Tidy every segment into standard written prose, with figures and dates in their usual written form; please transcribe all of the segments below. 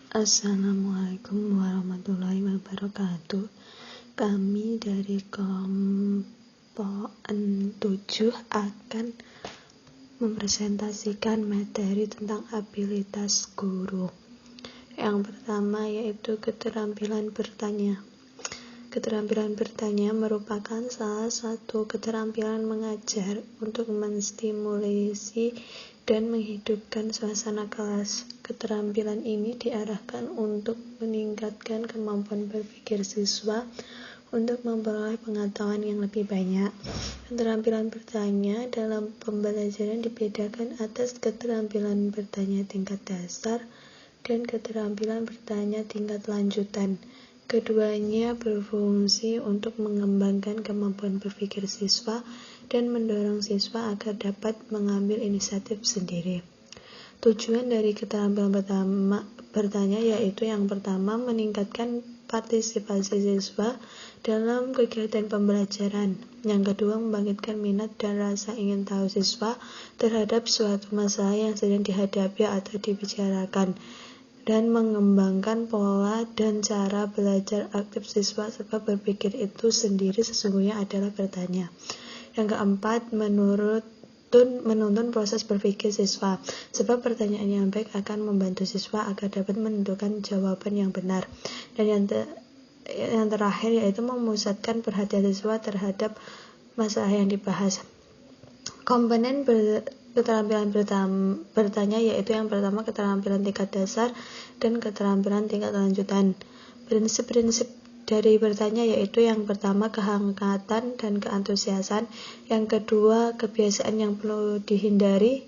Assalamualaikum warahmatullahi wabarakatuh. Kami dari kelompok 7 akan mempresentasikan materi tentang abilitas guru. Yang pertama yaitu keterampilan bertanya. Keterampilan bertanya merupakan salah satu keterampilan mengajar untuk menstimulasi dan menghidupkan suasana kelas. Keterampilan ini diarahkan untuk meningkatkan kemampuan berpikir siswa untuk memperoleh pengetahuan yang lebih banyak. Keterampilan bertanya dalam pembelajaran dibedakan atas keterampilan bertanya tingkat dasar dan keterampilan bertanya tingkat lanjutan. Keduanya berfungsi untuk mengembangkan kemampuan berpikir siswa dan mendorong siswa agar dapat mengambil inisiatif sendiri. Tujuan dari keterampilan bertanya yaitu yang pertama meningkatkan partisipasi siswa dalam kegiatan pembelajaran. Yang kedua membangkitkan minat dan rasa ingin tahu siswa terhadap suatu masalah yang sedang dihadapi atau dibicarakan, dan mengembangkan pola dan cara belajar aktif siswa sebab berpikir itu sendiri sesungguhnya adalah bertanya. Yang keempat, menuntun proses berpikir siswa, sebab pertanyaan yang baik akan membantu siswa agar dapat menentukan jawaban yang benar. Dan yang terakhir yaitu memusatkan perhatian siswa terhadap masalah yang dibahas. Komponen keterampilan bertanya yaitu yang pertama keterampilan tingkat dasar dan keterampilan tingkat lanjutan. Prinsip-prinsip dari bertanya yaitu yang pertama kehangatan dan keantusiasan, yang kedua kebiasaan yang perlu dihindari.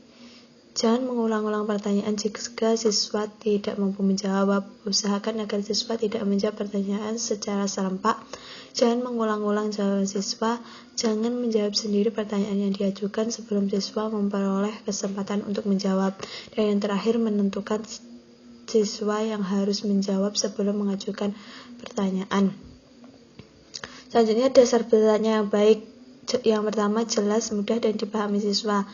Jangan mengulang-ulang pertanyaan jika siswa tidak mampu menjawab. Usahakan agar siswa tidak menjawab pertanyaan secara serempak. Jangan mengulang-ulang jawaban siswa. Jangan menjawab sendiri pertanyaan yang diajukan sebelum siswa memperoleh kesempatan untuk menjawab. Dan yang terakhir, menentukan siswa yang harus menjawab sebelum mengajukan pertanyaan. Selanjutnya, dasar bertanya yang baik. Yang pertama, jelas, mudah, dan dipahami siswa.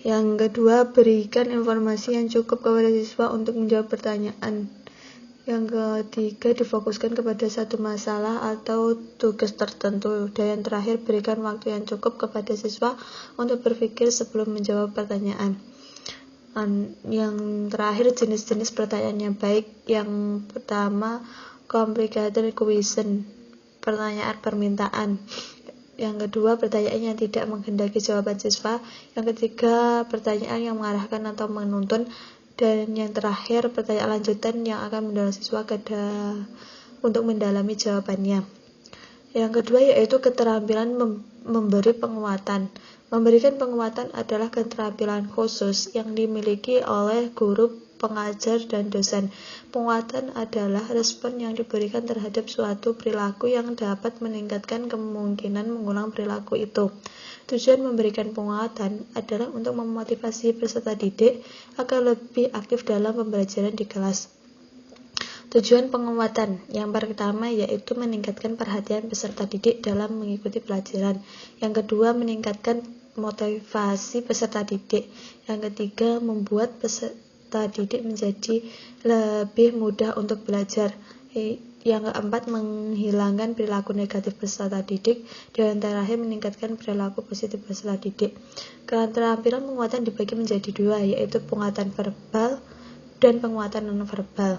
Yang kedua, berikan informasi yang cukup kepada siswa untuk menjawab pertanyaan. Yang ketiga, difokuskan kepada satu masalah atau tugas tertentu. Dan yang terakhir, berikan waktu yang cukup kepada siswa untuk berpikir sebelum menjawab pertanyaan. Yang terakhir, jenis-jenis pertanyaan yang baik. Yang pertama, complicated question, pertanyaan permintaan. Yang kedua, pertanyaan yang tidak menghendaki jawaban siswa. Yang ketiga, pertanyaan yang mengarahkan atau menuntun. Dan yang terakhir, pertanyaan lanjutan yang akan mendorong siswa untuk mendalami jawabannya. Yang kedua yaitu keterampilan memberi penguatan. Memberikan penguatan adalah keterampilan khusus yang dimiliki oleh guru, pengajar, dan dosen. Penguatan adalah respon yang diberikan terhadap suatu perilaku yang dapat meningkatkan kemungkinan mengulang perilaku itu. Tujuan memberikan penguatan adalah untuk memotivasi peserta didik agar lebih aktif dalam pembelajaran di kelas. Tujuan penguatan yang pertama yaitu meningkatkan perhatian peserta didik dalam mengikuti pelajaran. Yang kedua, meningkatkan motivasi peserta didik. Yang ketiga, membuat peserta didik menjadi lebih mudah untuk belajar. Yang keempat, menghilangkan perilaku negatif peserta didik. Dan yang terakhir, meningkatkan perilaku positif peserta didik. Keterampilan penguatan dibagi menjadi dua, yaitu penguatan verbal dan penguatan non-verbal.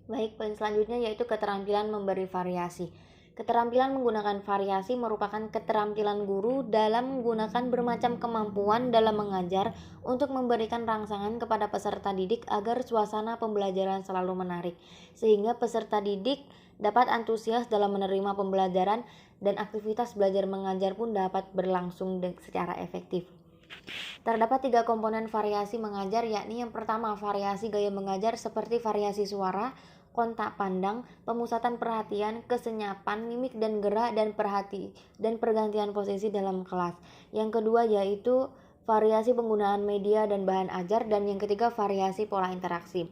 Baik, poin selanjutnya yaitu keterampilan memberi variasi. Keterampilan menggunakan variasi merupakan keterampilan guru dalam menggunakan bermacam kemampuan dalam mengajar untuk memberikan rangsangan kepada peserta didik agar suasana pembelajaran selalu menarik, sehingga peserta didik dapat antusias dalam menerima pembelajaran dan aktivitas belajar mengajar pun dapat berlangsung secara efektif. Terdapat 3 komponen variasi mengajar, yakni yang pertama variasi gaya mengajar seperti variasi suara, kontak pandang, pemusatan perhatian, kesenyapan, mimik dan gerak, dan pergantian posisi dalam kelas. Yang kedua yaitu variasi penggunaan media dan bahan ajar, dan yang ketiga variasi pola interaksi.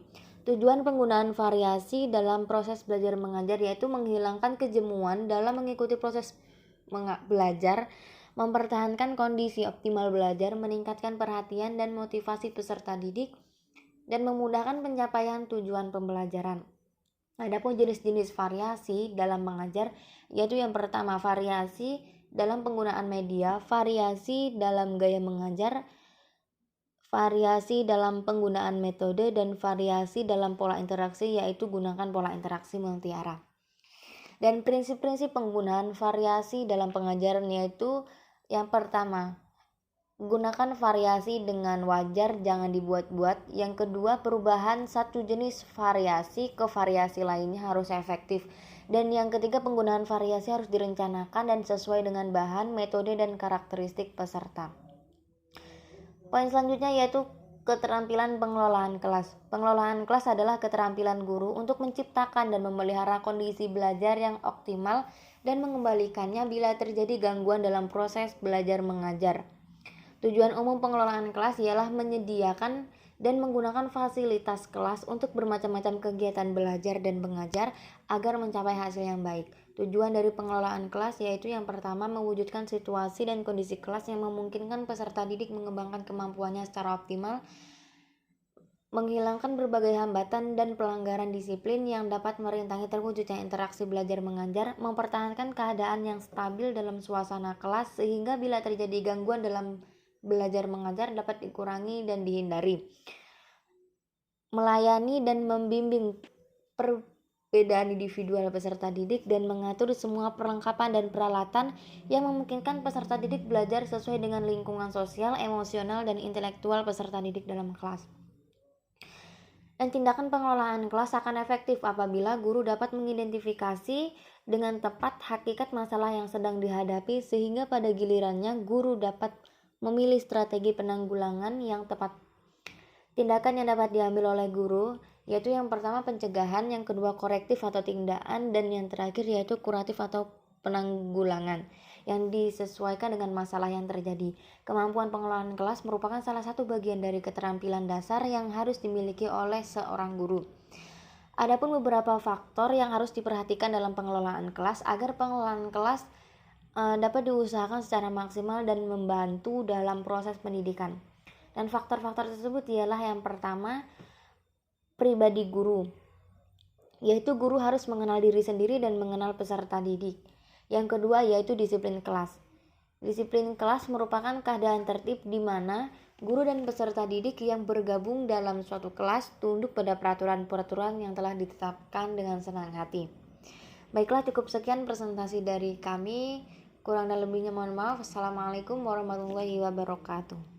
Tujuan penggunaan variasi dalam proses belajar mengajar yaitu menghilangkan kejemuan dalam mengikuti proses belajar, mempertahankan kondisi optimal belajar, meningkatkan perhatian dan motivasi peserta didik, dan memudahkan pencapaian tujuan pembelajaran. Adapun jenis-jenis variasi dalam mengajar yaitu yang pertama variasi dalam penggunaan media, variasi dalam gaya mengajar, variasi dalam penggunaan metode, dan variasi dalam pola interaksi yaitu gunakan pola interaksi multi arah. Dan prinsip-prinsip penggunaan variasi dalam pengajaran yaitu yang pertama, gunakan variasi dengan wajar, jangan dibuat-buat. Yang kedua, perubahan satu jenis variasi ke variasi lainnya harus efektif. Dan yang ketiga, penggunaan variasi harus direncanakan dan sesuai dengan bahan, metode, dan karakteristik peserta. Poin selanjutnya yaitu keterampilan pengelolaan kelas. Pengelolaan kelas adalah keterampilan guru untuk menciptakan dan memelihara kondisi belajar yang optimal dan mengembalikannya bila terjadi gangguan dalam proses belajar mengajar. Tujuan umum pengelolaan kelas ialah menyediakan dan menggunakan fasilitas kelas untuk bermacam-macam kegiatan belajar dan mengajar agar mencapai hasil yang baik. Tujuan dari pengelolaan kelas yaitu yang pertama, mewujudkan situasi dan kondisi kelas yang memungkinkan peserta didik mengembangkan kemampuannya secara optimal, menghilangkan berbagai hambatan dan pelanggaran disiplin yang dapat merintangi terwujudnya interaksi belajar mengajar, mempertahankan keadaan yang stabil dalam suasana kelas sehingga bila terjadi gangguan dalam belajar mengajar dapat dikurangi dan dihindari, melayani dan membimbing perbedaan individual peserta didik, dan mengatur semua perlengkapan dan peralatan yang memungkinkan peserta didik belajar sesuai dengan lingkungan sosial, emosional, dan intelektual peserta didik dalam kelas. Dan tindakan pengelolaan kelas akan efektif apabila guru dapat mengidentifikasi dengan tepat hakikat masalah yang sedang dihadapi sehingga pada gilirannya guru dapat memilih strategi penanggulangan yang tepat. Tindakan yang dapat diambil oleh guru yaitu yang pertama pencegahan, yang kedua korektif atau tindakan, dan yang terakhir yaitu kuratif atau penanggulangan yang disesuaikan dengan masalah yang terjadi. Kemampuan pengelolaan kelas merupakan salah satu bagian dari keterampilan dasar yang harus dimiliki oleh seorang guru. Adapun beberapa faktor yang harus diperhatikan dalam pengelolaan kelas agar pengelolaan kelas dapat diusahakan secara maksimal dan membantu dalam proses pendidikan. Dan faktor-faktor tersebut ialah yang pertama, pribadi guru, yaitu guru harus mengenal diri sendiri dan mengenal peserta didik. Yang kedua yaitu disiplin kelas. Disiplin kelas merupakan keadaan tertib di mana guru dan peserta didik yang bergabung dalam suatu kelas tunduk pada peraturan-peraturan yang telah ditetapkan dengan senang hati. Baiklah, cukup sekian presentasi dari kami. Kurang dan lebihnya mohon maaf. Assalamualaikum warahmatullahi wabarakatuh.